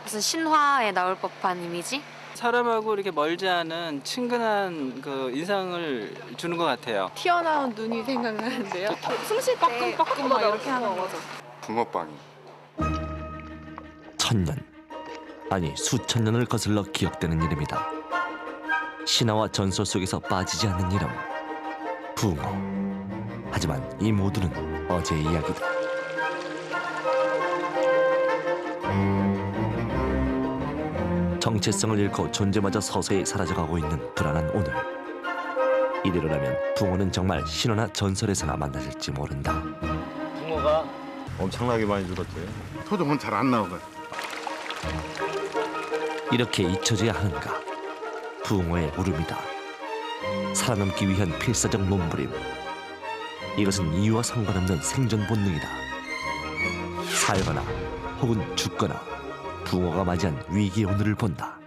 무슨 신화에 나올 법한 이미지? 사람하고 이렇게 멀지 않은 친근한 그 인상을 주는 것 같아요. 튀어나온 눈이 생각나는데요. 숨 쉴 때 빠끔빠끔 막 이렇게 하는 거죠. 붕어빵이. 천년, 아니 수천 년을 거슬러 기억되는 이름이다. 신화와 전설 속에서 빠지지 않는 이름, 붕어. 하지만 이 모두는 어제의 이야기다. 정체성을 잃고 존재마저 서서히 사라져가고 있는 불안한 오늘. 이대로라면 붕어는 정말 신화나 전설에서나 만나질지 모른다. 붕어가 엄청나게 많이 줄었대요. 토종은 잘 안 나오고. 이렇게 잊혀져야 하는가? 붕어의 울음이다. 살아남기 위한 필사적 몸부림. 이것은 이유와 상관없는 생존 본능이다. 살거나 혹은 죽거나 붕어가 맞이한 위기의 오늘을 본다.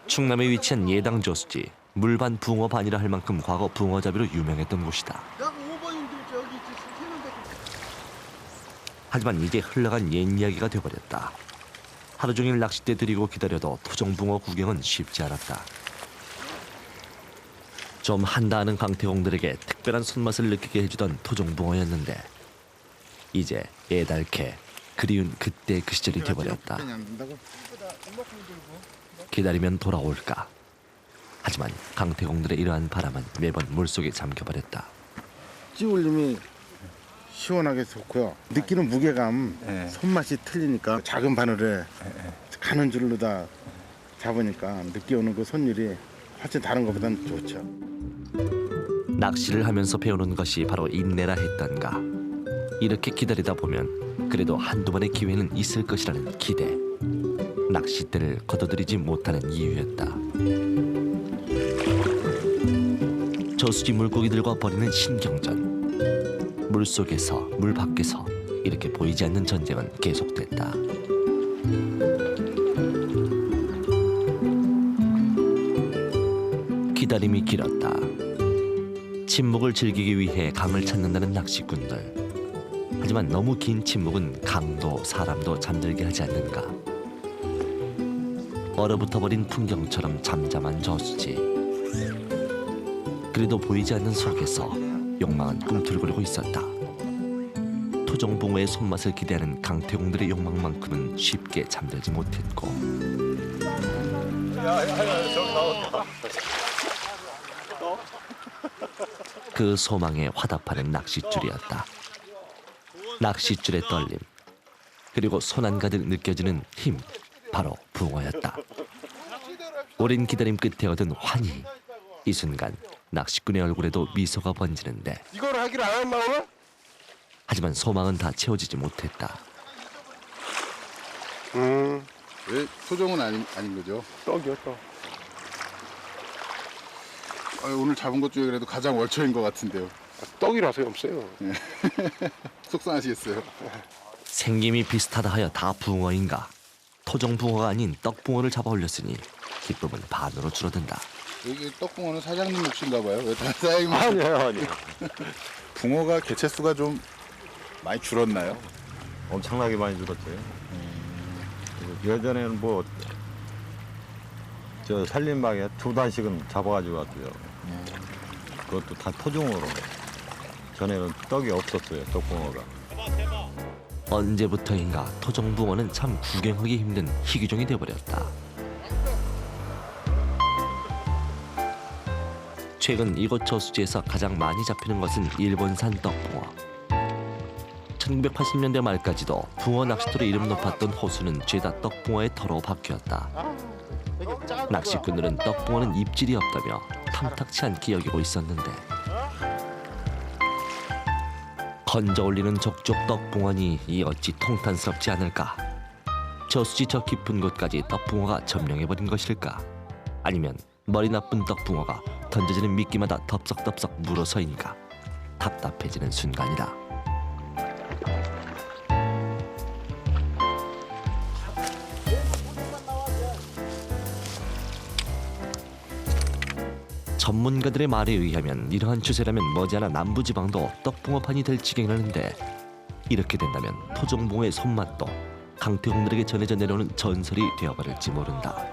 충남에 위치한 예당 저수지. 물반 붕어반이라 할 만큼 과거 붕어잡이로 유명했던 곳이다. 하지만 이제 흘러간 옛 이야기가 돼버렸다. 하루 종일 낚싯대 들이고 기다려도 토종붕어 구경은 쉽지 않았다. 좀 한다 하는 강태공들에게 특별한 손맛을 느끼게 해주던 토종붕어였는데 이제 애달게 그리운 그때 그 시절이 돼버렸다. 기다리면 돌아올까? 하지만 강태공들의 이러한 바람은 매번 물속에 잠겨버렸다. 찌울림이 시원하게 좋고요. 느끼는 무게감, 손맛이 틀리니까 작은 바늘에 가는 줄로 다 잡으니까 느껴오는 그 손질이 훨씬 다른 것보다는 좋죠. 낚시를 하면서 배우는 것이 바로 인내라 했던가. 이렇게 기다리다 보면 그래도 한두 번의 기회는 있을 것이라는 기대. 낚싯대를 걷어들이지 못하는 이유였다. 저수지 물고기들과 벌이는 신경전. 물속에서 물 밖에서 이렇게 보이지 않는 전쟁은 계속됐다. 기다림이 길었다. 침묵을 즐기기 위해 강을 찾는다는 낚시꾼들. 하지만 너무 긴 침묵은 강도 사람도 잠들게 하지 않는가. 얼어붙어버린 풍경처럼 잠잠한 저수지. 그래도 보이지 않는 속에서 욕망은 꿈틀거리고 있었다. 토종붕어의 손맛을 기대하는 강태공들의 욕망만큼은 쉽게 잠들지 못했고 그 소망에 화답하는 낚싯줄이었다. 낚싯줄의 떨림, 그리고 손안 가득 느껴지는 힘, 바로 붕어였다. 오랜 기다림 끝에 얻은 환희. 이 순간 낚시꾼의 얼굴에도 미소가 번지는데 이걸 하기로 안 했나 오늘? 하지만 소망은 다 채워지지 못했다. 왜 토종은 아닌 거죠? 떡이요, 떡. 오늘 잡은 것 중에 그래도 가장 월초인 것 같은데요. 떡이라서 없어요. 속상하시겠어요? 생김이 비슷하다 하여 다 붕어인가? 토종붕어가 아닌 떡붕어를 잡아 올렸으니 기쁨은 반으로 줄어든다. 여기 떡붕어는 사장님 몫인가 봐요. 왜 다 사장님? 아니요. 붕어가 개체 수가 좀 많이 줄었나요? 엄청나게 많이 줄었대요. 예전에는 뭐 저 살림방에 2단씩은 잡아가지고 왔대요. 그것도 다 토종으로. 전에는 떡이 없었어요, 떡붕어가. 언제부터인가 토종붕어는 참 구경하기 힘든 희귀종이 되어버렸다. 최근 이곳 저수지에서 가장 많이 잡히는 것은 일본산 떡붕어. 1980년대 말까지도 붕어 낚시터로 이름 높았던 호수는 죄다 떡붕어의 터로 바뀌었다. 낚시꾼들은 떡붕어는 입질이 없다며 탐탁치 않게 여기고 있었는데 건져 올리는 족족 떡붕어니 이 어찌 통탄스럽지 않을까? 저수지 저 깊은 곳까지 떡붕어가 점령해버린 것일까? 아니면 머리 나쁜 떡붕어가 던져지는 미끼마다 덥석덥석 물어서인가? 답답해지는 순간이다. 전문가들의 말에 의하면 이러한 추세라면 머지않아 남부지방도 떡붕어판이 될 지경이라는데 이렇게 된다면 토종붕어의 손맛도 강태공들에게 전해져 내려오는 전설이 되어버릴지 모른다.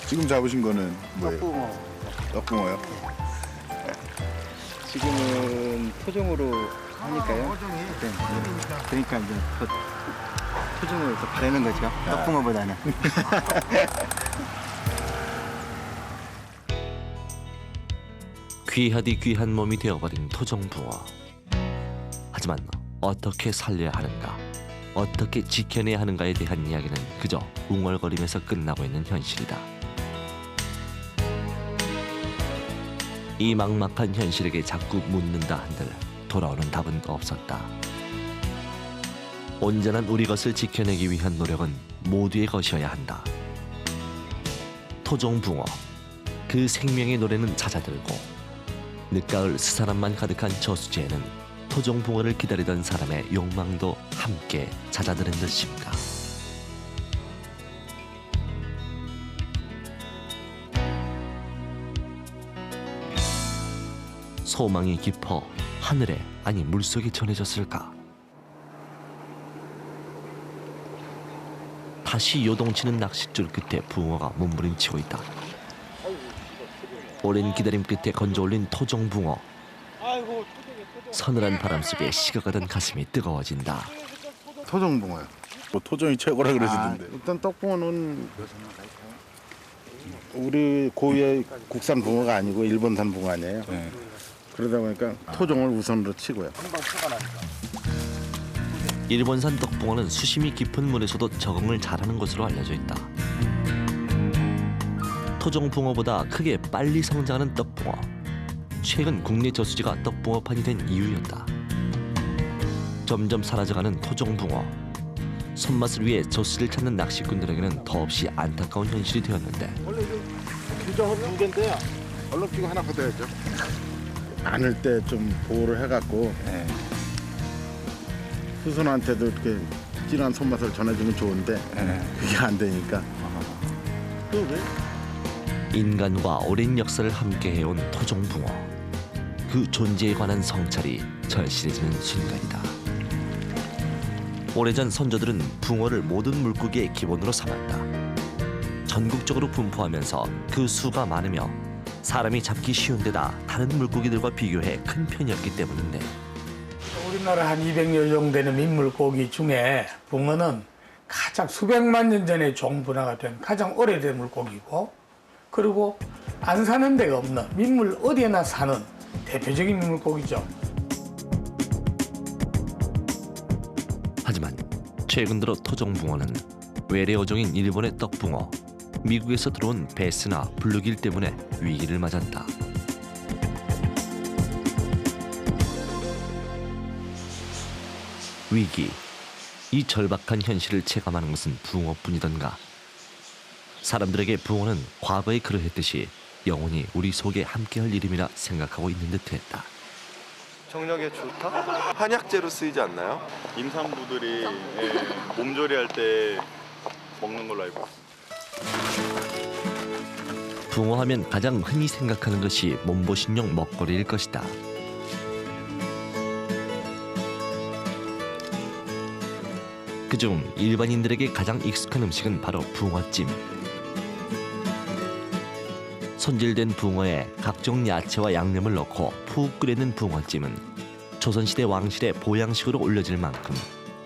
지금 잡으신 거는 뭐예요? 떡붕어요? 지금은 토종으로 하니까요. 네. 그러니까 이제 토종으로 더 바르는 거죠. 떡붕어보다는. 귀하디 귀한 몸이 되어버린 토종붕어. 하지만 어떻게 살려야 하는가, 어떻게 지켜내야 하는가에 대한 이야기는 그저 웅얼거리면서 끝나고 있는 현실이다. 이 막막한 현실에게 자꾸 묻는다 한들 돌아오는 답은 없었다. 온전한 우리 것을 지켜내기 위한 노력은 모두의 것이어야 한다. 토종붕어, 그 생명의 노래는 잦아들고 늦가을 스산함만 가득한 저수지에는 토종붕어를 기다리던 사람의 욕망도 함께 잦아드는 듯입니다. 소망이 깊어 하늘에, 아니 물속에 전해졌을까? 다시 요동치는 낚싯줄 끝에 붕어가 몸부림치고 있다. 오랜 기다림 끝에 건져올린 토종붕어. 서늘한 바람 속에 식어가던 가슴이 뜨거워진다. 토종붕어요. 뭐 토종이 최고라 그러시던데. 일단 떡붕어는 우리 고유의 국산 붕어가 아니고 일본산 붕어 아니에요. 네. 그러다 보니까 토종을 우선으로 치고요. 일본산 떡붕어는 수심이 깊은 물에서도 적응을 잘하는 것으로 알려져 있다. 토종붕어보다 크게 빨리 성장하는 떡붕어. 최근 국내 저수지가 떡붕어판이 된 이유였다. 점점 사라져가는 토종붕어. 손맛을 위해 저수지를 찾는 낚시꾼들에게는 더없이 안타까운 현실이 되었는데, 원래 규정은 2개인데요. 얼룩 끼고 하나 걷어야죠. 안을 때 좀 보호를 해갖고 후손한테도 이렇게 진한 손맛을 전해주면 좋은데 그게 안 되니까. 또 왜? 인간과 오랜 역사를 함께해온 토종붕어. 그 존재에 관한 성찰이 절실해지는 순간이다. 오래전 선조들은 붕어를 모든 물고기의 기본으로 삼았다. 전국적으로 분포하면서 그 수가 많으며 사람이 잡기 쉬운 데다 다른 물고기들과 비교해 큰 편이었기 때문인데, 우리나라 한 200여 정도 되는 민물고기 중에 붕어는 가장 수백만 년 전에 종분화가 된 가장 오래된 물고기고, 그리고 안 사는 데가 없는 민물 어디에나 사는 대표적인 물고기죠. 하지만 최근 들어 토종붕어는 외래 어종인 일본의 떡붕어, 미국에서 들어온 베스나 블루길 때문에 위기를 맞았다. 위기, 이 절박한 현실을 체감하는 것은 붕어뿐이던가. 사람들에게 붕어는 과거에 그러했듯이 영원히 우리 속에 함께할 이름이라 생각하고 있는 듯했다. 청력에 좋다? 한약재로 쓰이지 않나요? 임산부들이 몸조리할 때 먹는 걸로 알고 있습니다. 붕어하면 가장 흔히 생각하는 것이 몸보신용 먹거리일 것이다. 그중 일반인들에게 가장 익숙한 음식은 바로 붕어찜. 손질된 붕어에 각종 야채와 양념을 넣고 푹 끓이는 붕어찜은 조선시대 왕실의 보양식으로 올려질 만큼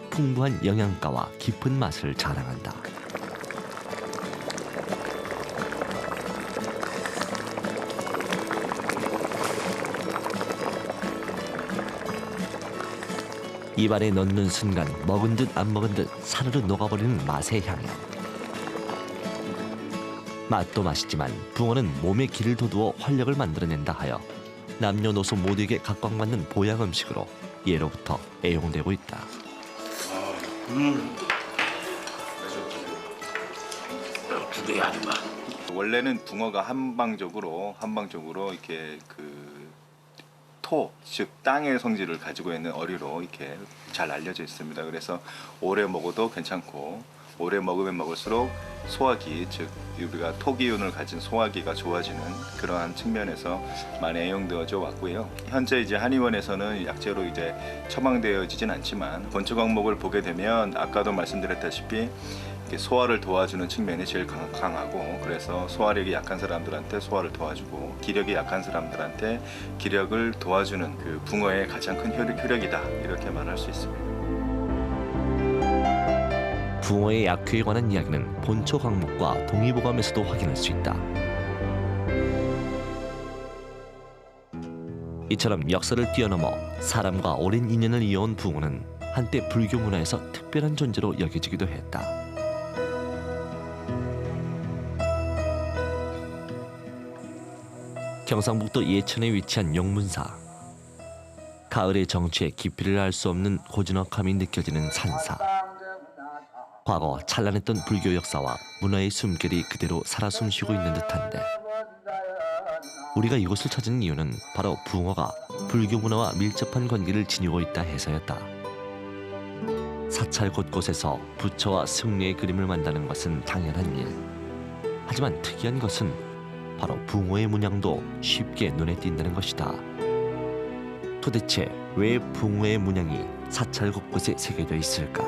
풍부한 영양가와 깊은 맛을 자랑한다. 입안에 넣는 순간 먹은 듯 안 먹은 듯 사르르 녹아버리는 맛의 향연. 맛도 맛이지만 붕어는 몸에 기를 돋우어 활력을 만들어낸다 하여 남녀노소 모두에게 각광받는 보양 음식으로 예로부터 애용되고 있다. 두개 아줌마. 원래는 붕어가 한방적으로 이렇게 즉 땅의 성질을 가지고 있는 어류로 이렇게 잘 알려져 있습니다. 그래서 오래 먹어도 괜찮고 오래 먹으면 먹을수록 소화기, 즉 우리가 토기운을 가진 소화기가 좋아지는 그러한 측면에서 많이 애용되어져 왔고요. 현재 이제 한의원에서는 약재로 이제 처방되어지진 않지만 본초 과목을 보게 되면 아까도 말씀드렸다시피 소화를 도와주는 측면이 제일 강하고, 그래서 소화력이 약한 사람들한테 소화를 도와주고 기력이 약한 사람들한테 기력을 도와주는 그 붕어의 가장 큰 효력이다, 이렇게 말할 수 있습니다. 붕어의 약효에 관한 이야기는 본초 강목과 동의보감에서도 확인할 수 있다. 이처럼 역사를 뛰어넘어 사람과 오랜 인연을 이어온 붕어는 한때 불교 문화에서 특별한 존재로 여겨지기도 했다. 경상북도 예천에 위치한 용문사. 가을의 정취에 깊이를 알 수 없는 고즈넉함이 느껴지는 산사. 과거 찬란했던 불교 역사와 문화의 숨결이 그대로 살아 숨쉬고 있는 듯한데, 우리가 이곳을 찾은 이유는 바로 붕어가 불교 문화와 밀접한 관계를 지니고 있다 해서였다. 사찰 곳곳에서 부처와 승려의 그림을 만드는 것은 당연한 일. 하지만 특이한 것은 바로 붕어의 문양도 쉽게 눈에 띈다는 것이다. 도대체 왜 붕어의 문양이 사찰 곳곳에 새겨져 있을까?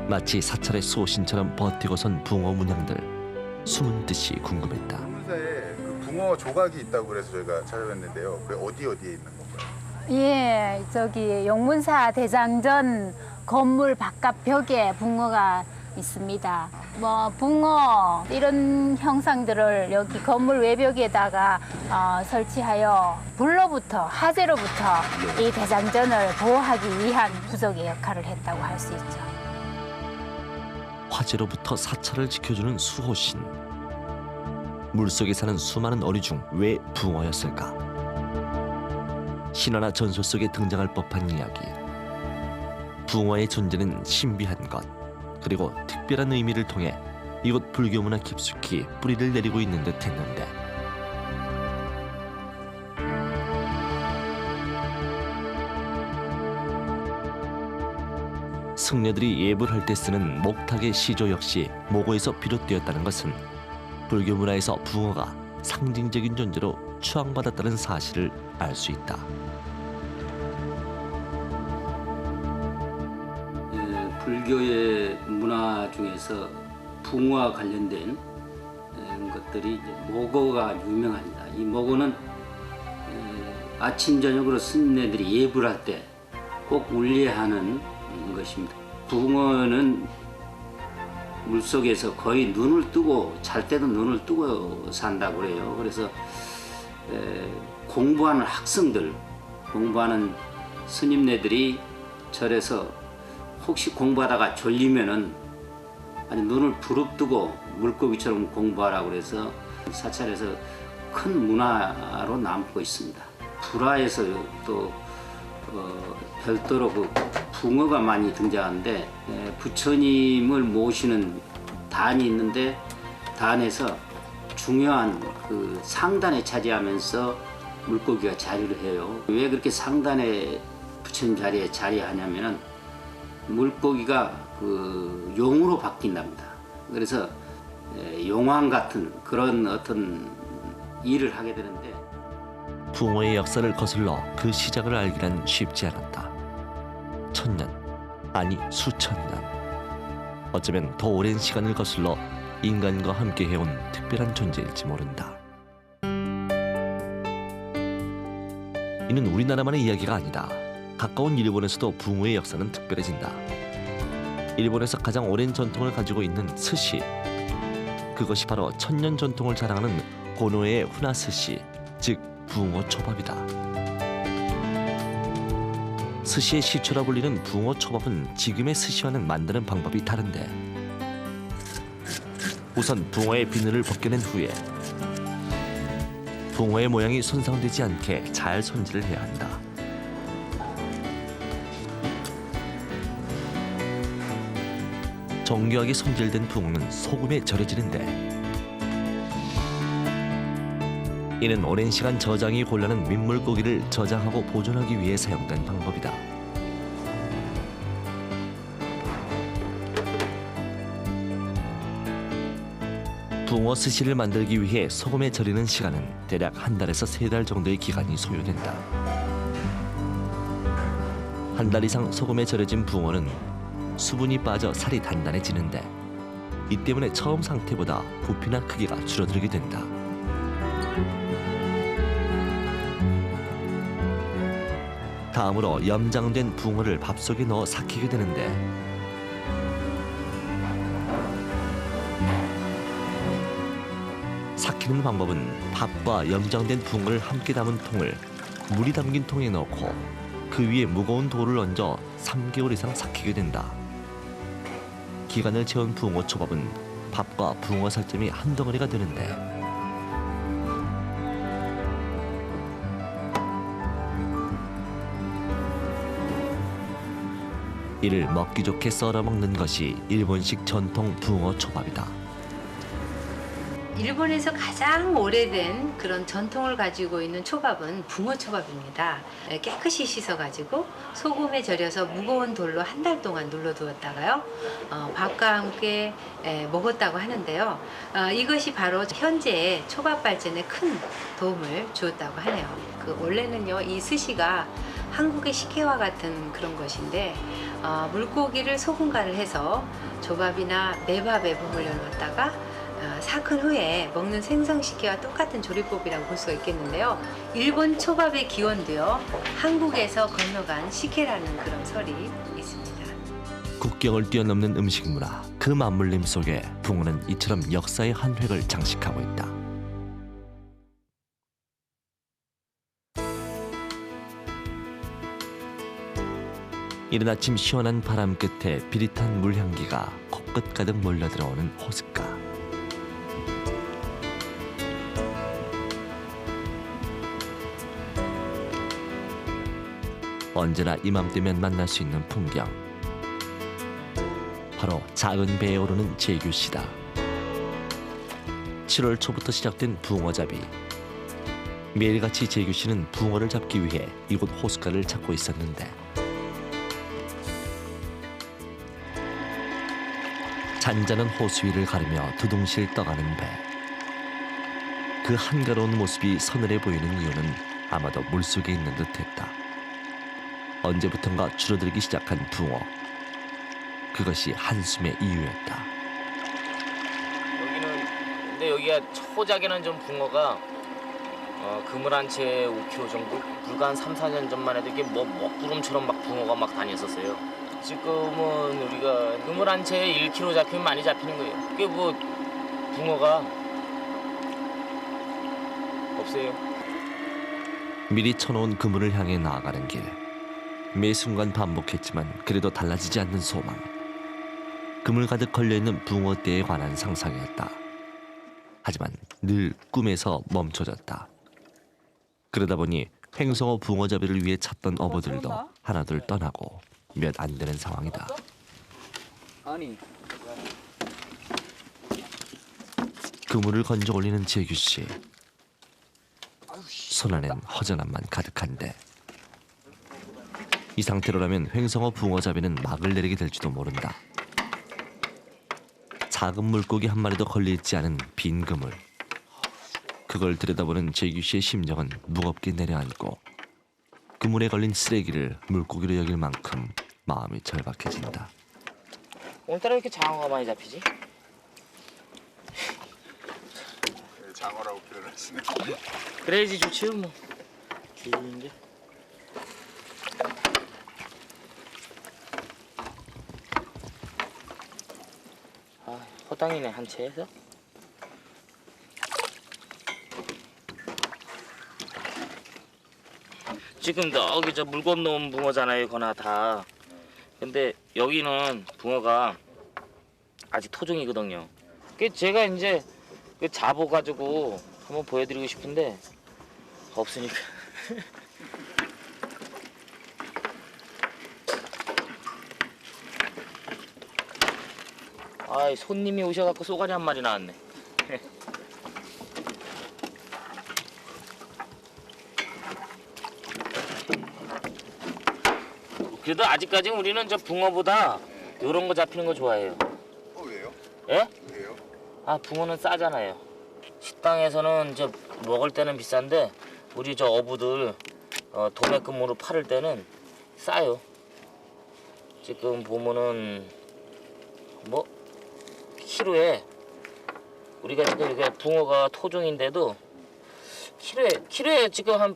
마치 사찰의 수호신처럼 버티고 선 붕어 문양들, 숨은 뜻이 궁금했다. 용문사에 그 붕어 조각이 있다고 그래서 저희가 찾아봤는데요. 그게 어디에 있는 건가요? 예, 저기 용문사 대장전 건물 바깥 벽에 붕어가 있습니다. 뭐 붕어 이런 형상들을 여기 건물 외벽에다가 설치하여 불로부터 화재로부터 이 대장전을 보호하기 위한 부적의 역할을 했다고 할 수 있죠. 화재로부터 사찰을 지켜주는 수호신. 물속에 사는 수많은 어류 중 왜 붕어였을까? 신화나 전설 속에 등장할 법한 이야기. 붕어의 존재는 신비한 것, 그리고 특별한 의미를 통해 이곳 불교 문화 깊숙이 뿌리를 내리고 있는 듯 했는데, 승려들이 예불 할 때 쓰는 목탁의 시조 역시 모고에서 비롯되었다는 것은 불교 문화에서 붕어가 상징적인 존재로 추앙받았다는 사실을 알 수 있다. 불교의 문화 중에서 붕어와 관련된 것들이 이제 모고가 유명합니다. 이 모고는 아침 저녁으로 스님네들이 예불할 때 꼭 울려하는 것입니다. 붕어는 물속에서 거의 눈을 뜨고, 잘 때도 눈을 뜨고 산다고 그래요. 그래서 공부하는 학생들, 공부하는 스님네들이 절에서 혹시 공부하다가 졸리면은 아니 눈을 부릅뜨고 물고기처럼 공부하라고 그래서 사찰에서 큰 문화로 남고 있습니다. 불화에서 또 별도로 그 붕어가 많이 등장하는데, 부처님을 모시는 단이 있는데 단에서 중요한 그 상단에 차지하면서 물고기가 자리를 해요. 왜 그렇게 상단에 부처님 자리에 자리하냐면은 물고기가 그 용으로 바뀐답니다. 그래서 용왕 같은 그런 어떤 일을 하게 되는데, 붕어의 역사를 거슬러 그 시작을 알기란 쉽지 않았다. 천년, 아니 수천 년. 어쩌면 더 오랜 시간을 거슬러 인간과 함께 해온 특별한 존재일지 모른다. 이는 우리나라만의 이야기가 아니다. 가까운 일본에서도 붕어의 역사는 특별해진다. 일본에서 가장 오랜 전통을 가지고 있는 스시. 그것이 바로 천년 전통을 자랑하는 고노의 후나 스시, 즉 붕어 초밥이다. 스시의 시초라 불리는 붕어 초밥은 지금의 스시와는 만드는 방법이 다른데, 우선 붕어의 비늘을 벗겨낸 후에 붕어의 모양이 손상되지 않게 잘 손질을 해야 한다. 정교하게 손질된 붕어는 소금에 절여지는데, 이는 오랜 시간 저장이 곤란한 민물고기를 저장하고 보존하기 위해 사용된 방법이다. 붕어 스시를 만들기 위해 소금에 절이는 시간은 대략 1달에서 3달 정도의 기간이 소요된다. 1달 이상 소금에 절여진 붕어는 수분이 빠져 살이 단단해지는데 이 때문에 처음 상태보다 부피나 크기가 줄어들게 된다. 다음으로 염장된 붕어를 밥속에 넣어 삭히게 되는데 삭히는 방법은 밥과 염장된 붕어를 함께 담은 통을 물이 담긴 통에 넣고 그 위에 무거운 돌을 얹어 3개월 이상 삭히게 된다. 기간을 채운 붕어 초밥은 밥과 붕어 살점이 한 덩어리가 되는데 이를 먹기 좋게 썰어 먹는 것이 일본식 전통 붕어 초밥이다. 일본에서 가장 오래된 그런 전통을 가지고 있는 초밥은 붕어 초밥입니다. 깨끗이 씻어가지고 소금에 절여서 무거운 돌로 1달 동안 눌러두었다가요. 밥과 함께 먹었다고 하는데요. 이것이 바로 현재 초밥 발전에 큰 도움을 주었다고 하네요. 원래는요, 이 스시가 한국의 식혜와 같은 그런 것인데 물고기를 소금간을 해서 조밥이나 매밥에 버무려 놓았다가 삭힌 후에 먹는 생선식혜와 똑같은 조리법이라고 볼 수가 있겠는데요. 일본 초밥의 기원도요, 한국에서 건너간 식혜라는 그런 설이 있습니다. 국경을 뛰어넘는 음식 문화, 그 맞물림 속에 붕어는 이처럼 역사의 한 획을 장식하고 있다. 이른 아침 시원한 바람 끝에 비릿한 물향기가 코끝 가득 몰려들어오는 호숫가. 언제나 이맘때면 만날 수 있는 풍경. 바로 작은 배에 오르는 재규씨다. 7월 초부터 시작된 붕어잡이. 매일같이 재규씨는 붕어를 잡기 위해 이곳 호숫가를 찾고 있었는데 잔잔한 호수 위를 가르며 두둥실 떠가는 배. 그 한가로운 모습이 서늘해 보이는 이유는 아마도 물속에 있는 듯했다. 언제부턴가 줄어들기 시작한 붕어. 그것이 한숨의 이유였다. 근데 여기가 초작에는 좀 붕어가 그물 한 채 5kg 정도? 불과 한 3, 4년 전만 해도 이게 먹구름처럼 막 붕어가 막 다녔었어요. 지금은 우리가 그물 한 채에 1kg 잡히면 많이 잡히는 거예요. 그게 붕어가 없어요. 미리 쳐놓은 그물을 향해 나아가는 길. 매 순간 반복했지만 그래도 달라지지 않는 소망. 그물 가득 걸려있는 붕어떼에 관한 상상이었다. 하지만 늘 꿈에서 멈춰졌다. 그러다 보니 횡성어 붕어잡이를 위해 찾던 어부들도 하나둘 떠나고 몇 안 되는 상황이다. 아니. 그물을 건져 올리는 재규씨. 손안엔 허전함만 가득한데 이 상태로라면 횡성어 붕어잡이는 막을 내리게 될지도 모른다. 작은 물고기 한 마리도 걸려있지 않은 빈 그물. 그걸 들여다보는 재규씨의 심정은 무겁게 내려앉고 그물에 걸린 쓰레기를 물고기로 여길 만큼 마음이 절박해진다. 오늘따라 왜 이렇게 장어가 많이 잡히지? 장어라고 표현하시네. 그래야지 좋지요 뭐. 기분인데. 허당이네 한 채에서. 지금 여기 저 물 건너온 붕어잖아요, 거나 다. 근데 여기는 붕어가 아직 토종이거든요. 제가 이제 잡아가지고 한번 보여드리고 싶은데 없으니까. 아, 손님이 오셔갖고 쏘가리 한 마리 나왔네. 그래도 아직까지는 우리는 저 붕어보다 이런 거 잡히는 거 좋아해요. 왜요? 예? 왜요? 아 붕어는 싸잖아요. 식당에서는 저 먹을 때는 비싼데 우리 저 어부들 도매금으로 팔을 때는 싸요. 지금 보면은 뭐 키로에 우리가 지금 이게 붕어가 토종인데도 키로에 지금 한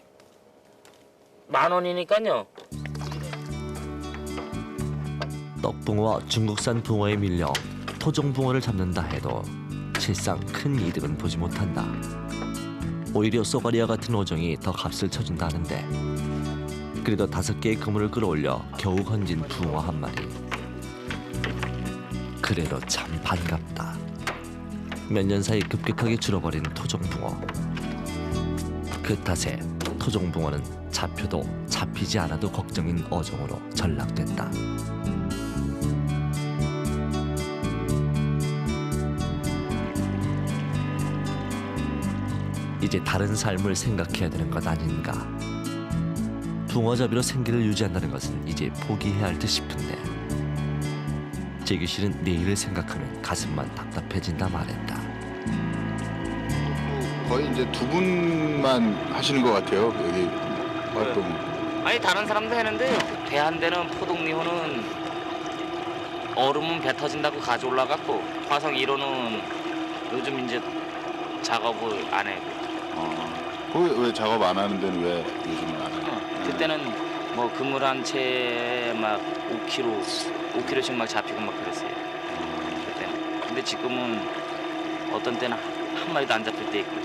10,000원이니까요. 떡붕어와 중국산 붕어에 밀려 토종 붕어를 잡는다 해도 실상 큰 이득은 보지 못한다. 오히려 쏘가리와 같은 어종이 더 값을 쳐준다 하는데 그래도 5개의 그물을 끌어올려 겨우 건진 붕어 한 마리. 그래도 참 반갑다. 몇 년 사이 급격하게 줄어버린 토종 붕어. 그 탓에 토종 붕어는 잡혀도 잡히지 않아도 걱정인 어종으로 전락됐다. 이제 다른 삶을 생각해야 되는 것 아닌가. 붕어잡이로 생계를 유지한다는 것은 이제 포기해야 할 듯 싶은데 재규 씨는 내일을 생각하면 가슴만 답답해진다 말했다. 거의 이제 두 분만 하시는 것 같아요. 여기 활동. 아니 다른 사람도 하는데요. 배 한 대는 포동미호는 얼음은 배 터진다고 가져올라갔고 화성 1호는 요즘 이제 작업을 안 해요. 왜 작업 안 하는 데는 왜 요즘은 안 해요? 그때는 뭐 그물 한 채 막 5kg씩 막 잡히고 막 그랬어요. 그때는. 근데 지금은 어떤 때는 한 마리도 안 잡힐 때 있고.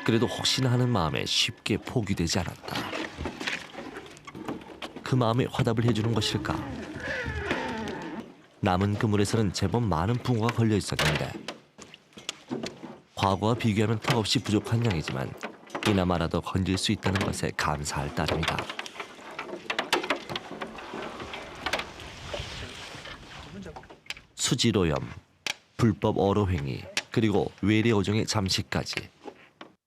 그래도 혹시나 하는 마음에 쉽게 포기되지 않았다. 그 마음에 화답을 해주는 것일까? 남은 그물에서는 제법 많은 붕어가 걸려 있었는데 과거와 비교하면 턱없이 부족한 양이지만 이나마라도 건질 수 있다는 것에 감사할 따름이다. 수지로염, 불법 어로행위, 그리고 외래 어종의 잠식까지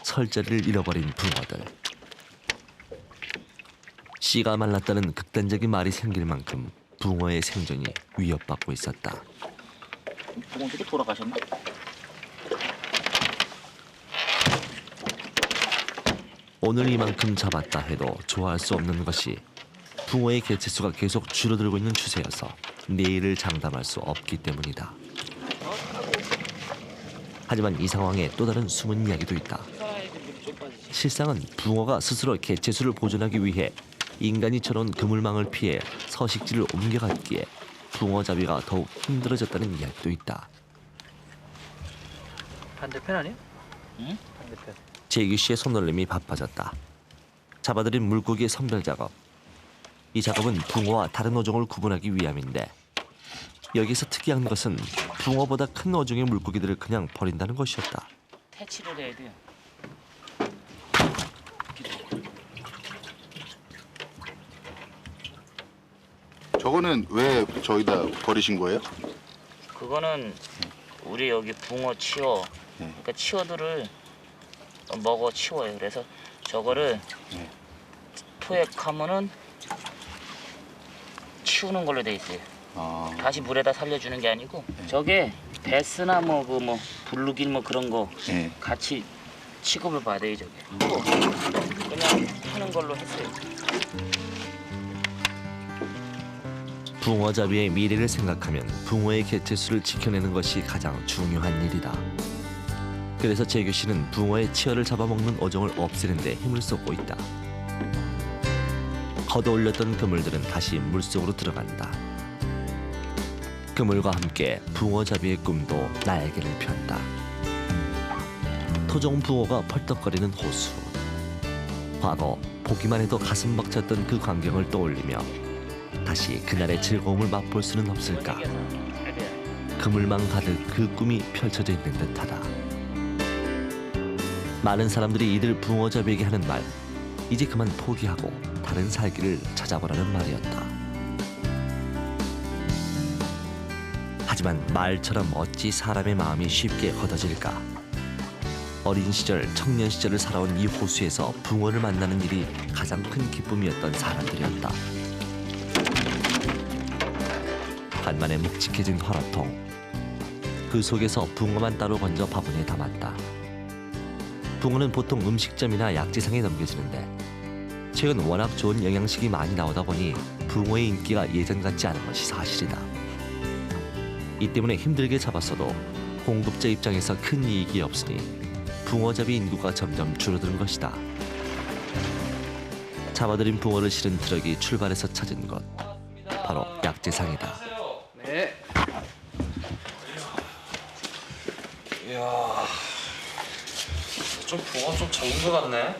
설자리를 잃어버린 붕어들. 씨가 말랐다는 극단적인 말이 생길 만큼 붕어의 생존이 위협받고 있었다. 붕어들이 돌아가셨나? 오늘 이만큼 잡았다 해도 좋아할 수 없는 것이 붕어의 개체수가 계속 줄어들고 있는 추세여서 내일을 장담할 수 없기 때문이다. 하지만 이 상황에 또 다른 숨은 이야기도 있다. 실상은 붕어가 스스로 개체수를 보존하기 위해 인간이 쳐놓은 그물망을 피해 서식지를 옮겨갔기에 붕어잡이가 더욱 힘들어졌다는 이야기도 있다. 반대편 아니야? 응? 반대편. 재규 씨의 손놀림이 바빠졌다. 잡아들인 물고기의 선별 작업. 이 작업은 붕어와 다른 어종을 구분하기 위함인데 여기서 특이한 것은 붕어보다 큰 어종의 물고기들을 그냥 버린다는 것이었다. 퇴치를 해야 돼요. 저거는 왜 저기다 버리신 거예요? 그거는 우리 여기 붕어 치어, 그러니까 치어들을 먹어 치워요. 그래서 저거를 토액하면은 치우는 걸로 돼 있어요. 다시 물에다 살려주는 게 아니고 저게 베스나 뭐 블루길 뭐 그런 거 같이 취급을 받아요. 저게 그냥 하는 걸로 했어요. 붕어잡이의 미래를 생각하면 붕어의 개체수를 지켜내는 것이 가장 중요한 일이다. 그래서 재규 씨는 붕어의 치어를 잡아먹는 어종을 없애는 데 힘을 쏟고 있다. 걷어올렸던 그물들은 다시 물속으로 들어간다. 그물과 함께 붕어잡이의 꿈도 날개를 폈다. 토종 붕어가 펄떡거리는 호수. 과거 보기만 해도 가슴 벅찼던 그 광경을 떠올리며 다시 그날의 즐거움을 맛볼 수는 없을까. 그물망 가득 그 꿈이 펼쳐져 있는 듯하다. 많은 사람들이 이들 붕어잡이에게 하는 말, 이제 그만 포기하고 다른 살길을 찾아보라는 말이었다. 하지만 말처럼 어찌 사람의 마음이 쉽게 걷어질까. 어린 시절, 청년 시절을 살아온 이 호수에서 붕어를 만나는 일이 가장 큰 기쁨이었던 사람들이었다. 간만에 묵직해진 화로통. 그 속에서 붕어만 따로 건져 바구니에 담았다. 붕어는 보통 음식점이나 약지상에 넘겨지는데 최근 워낙 좋은 영양식이 많이 나오다 보니 붕어의 인기가 예전 같지 않은 것이 사실이다. 이 때문에 힘들게 잡았어도 공급자 입장에서 큰 이익이 없으니 붕어잡이 인구가 점점 줄어드는 것이다. 잡아들인 붕어를 실은 트럭이 출발해서 찾은 곳, 바로 약지상이다. 네. 이야, 좀 붕어 좀 적은 것 같네.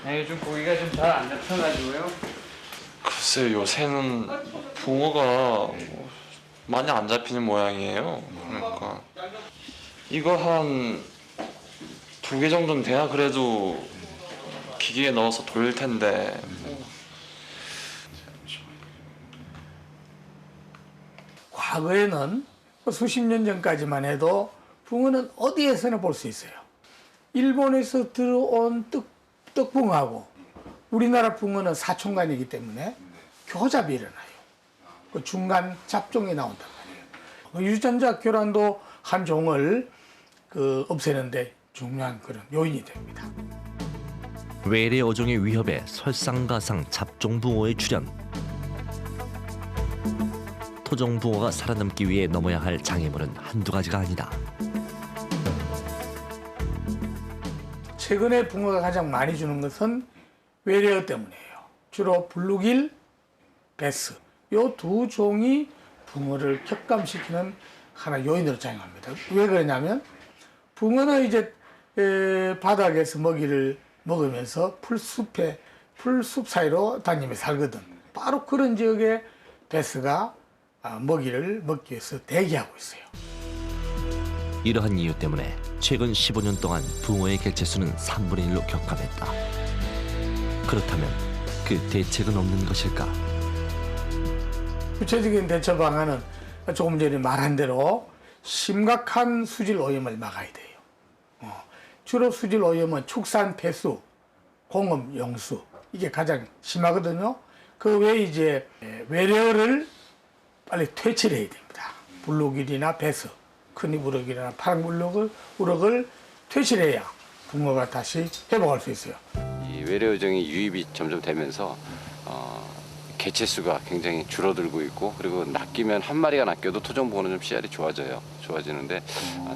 네, 요즘 고기가 좀 잘 안 잡혀가지고요. 글쎄 요새는 붕어가 많이 안 잡히는 모양이에요. 그러니까 이거 한 2개 정도는 돼야 그래도 기계에 넣어서 돌릴 텐데. 과거에는 수십 년 전까지만 해도 붕어는 어디에서나 볼 수 있어요. 일본에서 들어온 떡붕어하고 우리나라 붕어는 사촌간이기 때문에 교잡이 일어나요. 그 중간 잡종이 나온단 말이에요. 유전자 교란도 한 종을 없애는데 중요한 그런 요인이 됩니다. 외래 어종의 위협에 설상가상 잡종붕어의 출현. 토종붕어가 살아남기 위해 넘어야 할 장애물은 한두 가지가 아니다. 최근에 붕어가 가장 많이 주는 것은 외래어 때문이에요. 주로 블루길, 베스. 이 두 종이 붕어를 격감시키는 하나 요인으로 작용합니다. 왜 그러냐면 붕어는 이제 바닥에서 먹이를 먹으면서 풀숲 사이로 다니며 살거든. 바로 그런 지역에 베스가 먹이를 먹기 위해서 대기하고 있어요. 이러한 이유 때문에 최근 15년 동안 붕어의 개체수는 3분의 1로 격감했다. 그렇다면 그 대책은 없는 것일까? 구체적인 대처 방안은 조금 전에 말한 대로 심각한 수질 오염을 막아야 돼요. 주로 수질 오염은 축산 폐수, 공업 용수 이게 가장 심하거든요. 그 외에 이제 외래어를 빨리 퇴치를 해야 됩니다. 블루길이나 베스, 큰입 우럭이나 파랑 우럭을 퇴치를 해야 붕어가 다시 회복할 수 있어요. 이 외래어종이 유입이 점점 되면서 개체수가 굉장히 줄어들고 있고 그리고 낚이면 한 마리가 낚여도 토종붕어는 좀 씨알이 좋아지는데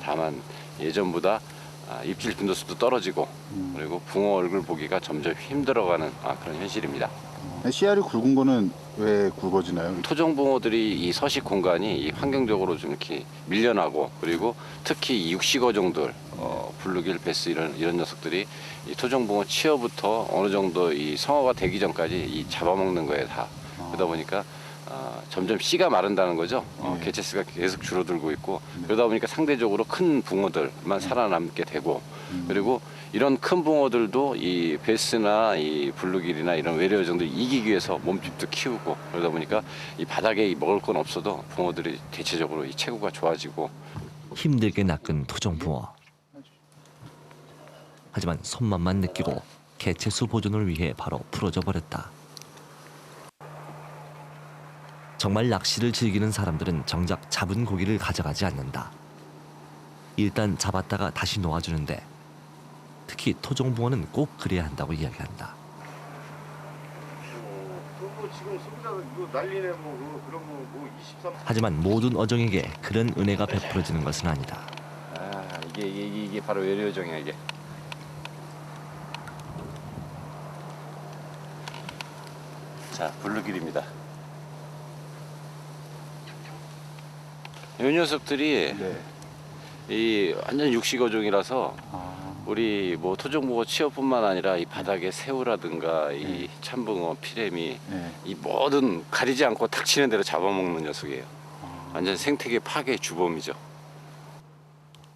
다만 예전보다 입질 빈도수도 떨어지고 그리고 붕어 얼굴 보기가 점점 힘들어가는 그런 현실입니다. 씨알이 굵은 거는 왜 굵어지나요? 토종붕어들이 이 서식 공간이 환경적으로 좀 이렇게 밀려나고 그리고 특히 이 육식어종들 블루길, 베스 이런 녀석들이 이 토종붕어 치어부터 어느 정도 이 성어가 되기 전까지 이 잡아먹는 거예요 다. 그러다 보니까 점점 씨가 마른다는 거죠. 개체수가 계속 줄어들고 있고 그러다 보니까 상대적으로 큰 붕어들만 살아남게 되고 그리고 이런 큰 붕어들도 이 베스나 이 블루길이나 이런 외래어종들 이기기 위해서 몸집도 키우고 그러다 보니까 이 바닥에 먹을 건 없어도 붕어들이 대체적으로 이 체구가 좋아지고 힘들게 낚은 토종붕어. 하지만 손맛만 느끼고 개체수 보존을 위해 바로 풀어져 버렸다. 정말 낚시를 즐기는 사람들은 정작 잡은 고기를 가져가지 않는다. 일단 잡았다가 다시 놓아주는데 특히 토종붕어는 꼭 그래야 한다고 이야기한다. 하지만 모든 어종에게 그런 은혜가 베풀어지는 것은 아니다. 이게 바로 외래어종이야 이게. 자, 블루길입니다. 이 녀석들이 이 완전 육식어종이라서 우리 뭐 토종붕어 치어뿐만 아니라 이 바닥에 새우라든가 이 참붕어, 피래미 이 뭐든 가리지 않고 닥치는 대로 잡아먹는 녀석이에요. 완전 생태계 파괴 주범이죠.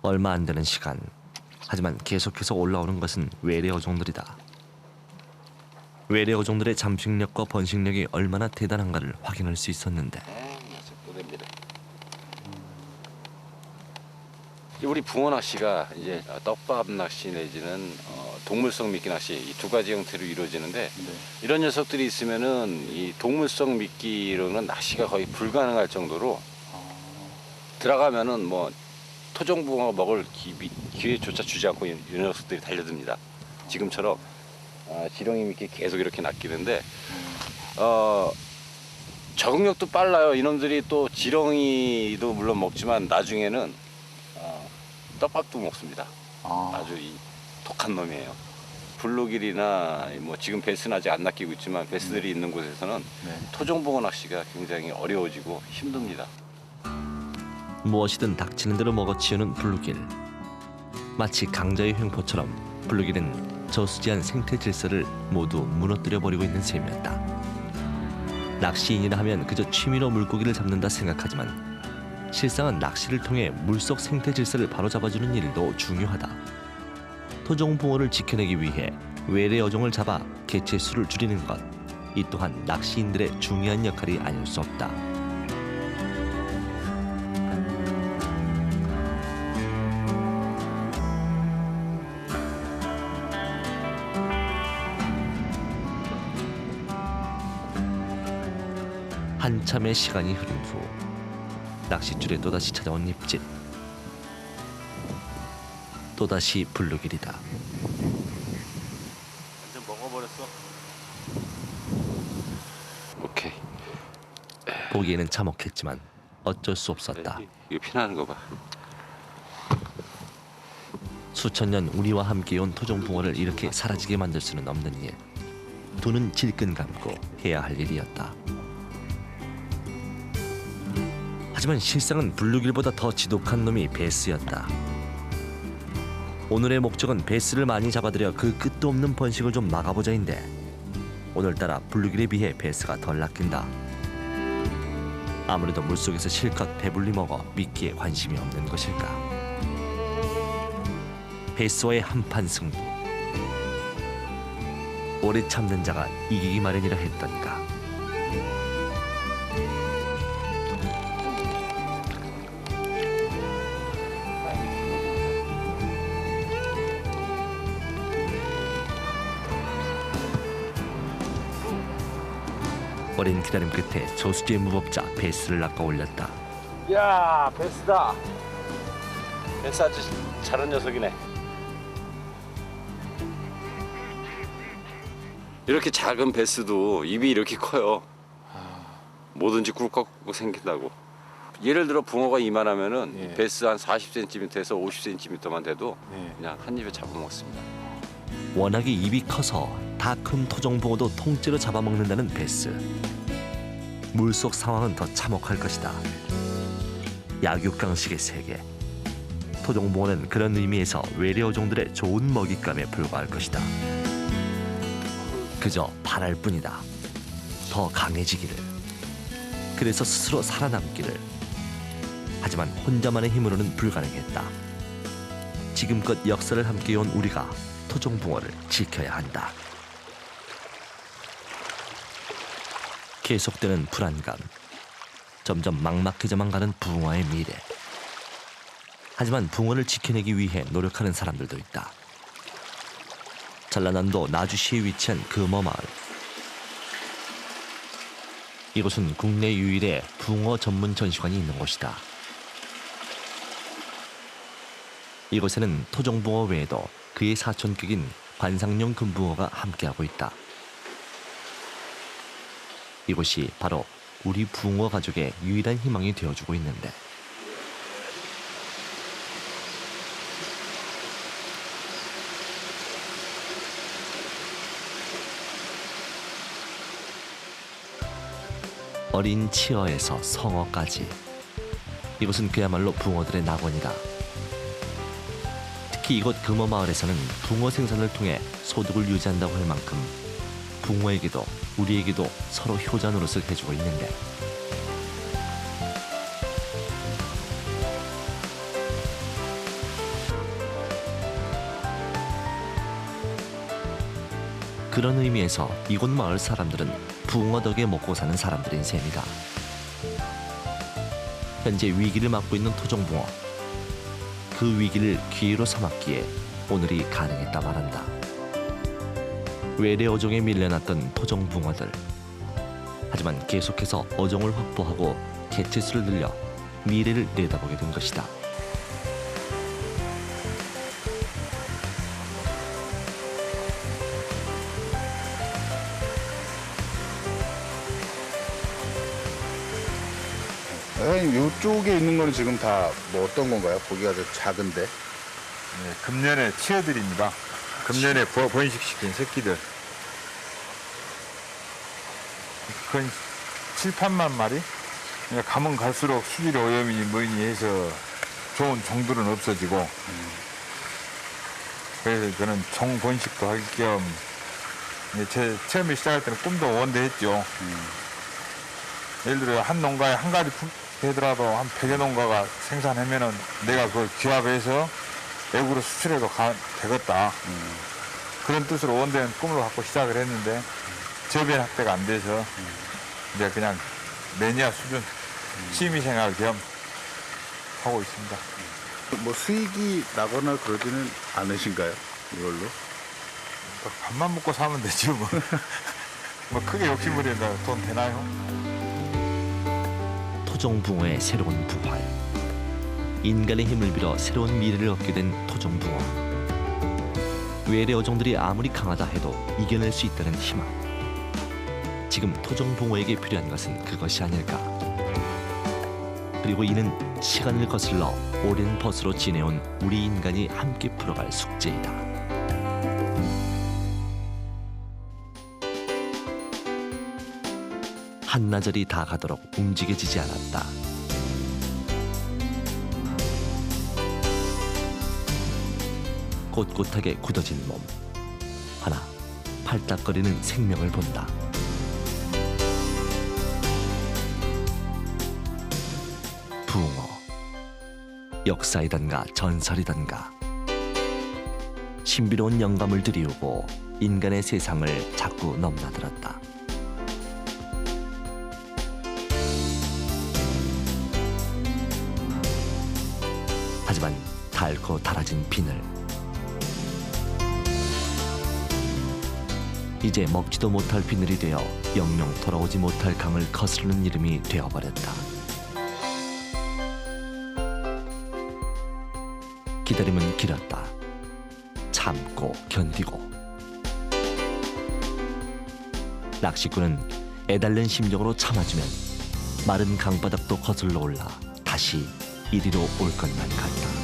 얼마 안 되는 시간. 하지만 계속해서 올라오는 것은 외래 어종들이다. 외래 어종들의 잠식력과 번식력이 얼마나 대단한가를 확인할 수 있었는데 우리 붕어 낚시가 이제 떡밥 낚시 내지는 동물성 미끼 낚시 이 두 가지 형태로 이루어지는데 이런 녀석들이 있으면은 이 동물성 미끼로는 낚시가 거의 불가능할 정도로 들어가면은 뭐 토종붕어가 먹을 기회조차 주지 않고 이 녀석들이 달려듭니다. 지금처럼 지렁이 미끼 계속 이렇게 낚이는데 적응력도 빨라요. 이놈들이 또 지렁이도 물론 먹지만 나중에는 떡밥도 먹습니다. 아주 독한 놈이에요. 블루길이나 뭐 지금 베스는 아직 안 낚이고 있지만 베스들이 있는 곳에서는 토종붕어 낚시가 굉장히 어려워지고 힘듭니다. 무엇이든 닥치는 대로 먹어치우는 블루길. 마치 강자의 횡포처럼 블루길은 저수지한 생태 질서를 모두 무너뜨려버리고 있는 셈이었다. 낚시인이라 하면 그저 취미로 물고기를 잡는다 생각하지만 실상은 낚시를 통해 물속 생태 질서를 바로잡아주는 일도 중요하다. 토종붕어를 지켜내기 위해 외래 어종을 잡아 개체 수를 줄이는 것, 이 또한 낚시인들의 중요한 역할이 아닐 수 없다. 한참의 시간이 흐른 후 낚싯줄에 또다시 찾아온 입질. 또다시 블루길이다. 완전 먹어버렸어. 오케이. 보기에는 참혹했지만 어쩔 수 없었다. 이거 피나는 거 봐. 수천 년 우리와 함께온 토종붕어를 이렇게 사라지게 만들 수는 없는 일. 두 눈 질끈 감고 해야 할 일이었다. 하지만 실상은 블루길보다 더 지독한 놈이 베스였다. 오늘의 목적은 베스를 많이 잡아들여 그 끝도 없는 번식을 좀 막아보자인데 오늘따라 블루길에 비해 베스가 덜 낚인다. 아무래도 물속에서 실컷 배불리 먹어 미끼에 관심이 없는 것일까. 베스와의 한판 승부. 오래 참는 자가 이기기 마련이라 했던가. 오랜 기다림 끝에 저수지의 무법자 베스를 낚아 올렸다. 야, 베스다. 베스 아주 잘한 녀석이네. 이렇게 작은 베스도 입이 이렇게 커요. 뭐든지 꿀꺽꿀꺽 생긴다고. 예를 들어 붕어가 이만하면은 베스 한 40cm에서 50cm만 돼도 그냥 한 입에 잡아먹습니다. 워낙에 입이 커서 다 큰 토종붕어도 통째로 잡아먹는다는 베스. 물속 상황은 더 참혹할 것이다. 약육강식의 세계. 토종붕어는 그런 의미에서 외래 어종들의 좋은 먹잇감에 불과할 것이다. 그저 바랄 뿐이다. 더 강해지기를. 그래서 스스로 살아남기를. 하지만 혼자만의 힘으로는 불가능했다. 지금껏 역사를 함께해온 우리가 토종붕어를 지켜야 한다. 계속되는 불안감. 점점 막막해져만 가는 붕어의 미래. 하지만 붕어를 지켜내기 위해 노력하는 사람들도 있다. 전라남도 나주시에 위치한 금어마을. 이곳은 국내 유일의 붕어 전문 전시관이 있는 곳이다. 이곳에는 토종붕어 외에도 그의 사촌격인 관상용 금붕어가 함께하고 있다. 이곳이 바로 우리 붕어 가족의 유일한 희망이 되어주고 있는데 어린 치어에서 성어까지 이곳은 그야말로 붕어들의 낙원이다. 특히 이곳 금어마을에서는 붕어 생산을 통해 소득을 유지한다고 할 만큼 붕어에게도 우리에게도 서로 효자 노릇을 해주고 있는데 그런 의미에서 이곳 마을 사람들은 붕어 덕에 먹고 사는 사람들인 셈이다. 현재 위기를 맞고 있는 토종붕어. 그 위기를 기회로 삼았기에 오늘이 가능했다 말한다. 외래 어종에 밀려났던 토종붕어들. 하지만 계속해서 어종을 확보하고 개체수를 늘려 미래를 내다보게 된 것이다. 사장님, 이쪽에 있는 거는 지금 다 뭐 어떤 건가요? 보기가 좀 작은데. 네, 금년에 치어들입니다. 금년에 번식시킨 새끼들. 거의 7, 8만 마리? 그러니까 가면 갈수록 수질 오염이니 뭐니 해서 좋은 종들은 없어지고 그래서 저는 종 번식도 할 겸 제 처음에 시작할 때는 꿈도 원대했죠. 예를 들어 한 농가에 한 가지 되더라도 한 100여 농가가 생산하면은 내가 그걸 기합해서 외국으로 수출해도 되겠다. 그런 뜻으로 원대한 꿈을 갖고 시작을 했는데 저변 확대가 안 돼서 이제 그냥 매니아 수준 취미생활 겸 하고 있습니다. 뭐 수익이 나거나 그러지는 않으신가요? 이걸로? 밥만 먹고 사면 되지 뭐. 뭐 크게 욕심부린다 돈 되나요? 토종붕어의 새로운 부활. 인간의 힘을 빌어 새로운 미래를 얻게 된 토종붕어. 외래 어종들이 아무리 강하다 해도 이겨낼 수 있다는 희망. 지금 토종붕어에게 필요한 것은 그것이 아닐까. 그리고 이는 시간을 거슬러 오랜 벗으로 지내온 우리 인간이 함께 풀어갈 숙제이다. 한나절이 다 가도록 움직여지지 않았다. 꼿꼿하게 굳어진 몸. 하나, 팔딱거리는 생명을 본다. 붕어. 역사이던가 전설이던가. 신비로운 영감을 들이우고 인간의 세상을 자꾸 넘나들었다. 하지만 닳고 닳아진 비늘. 이제 먹지도 못할 비늘이 되어 영영 돌아오지 못할 강을 거스르는 이름이 되어버렸다. 기다림은 길었다. 참고 견디고. 낚시꾼은 애달는 심정으로 참아주면 마른 강바닥도 거슬러 올라 다시 이리로 올 것만 같다.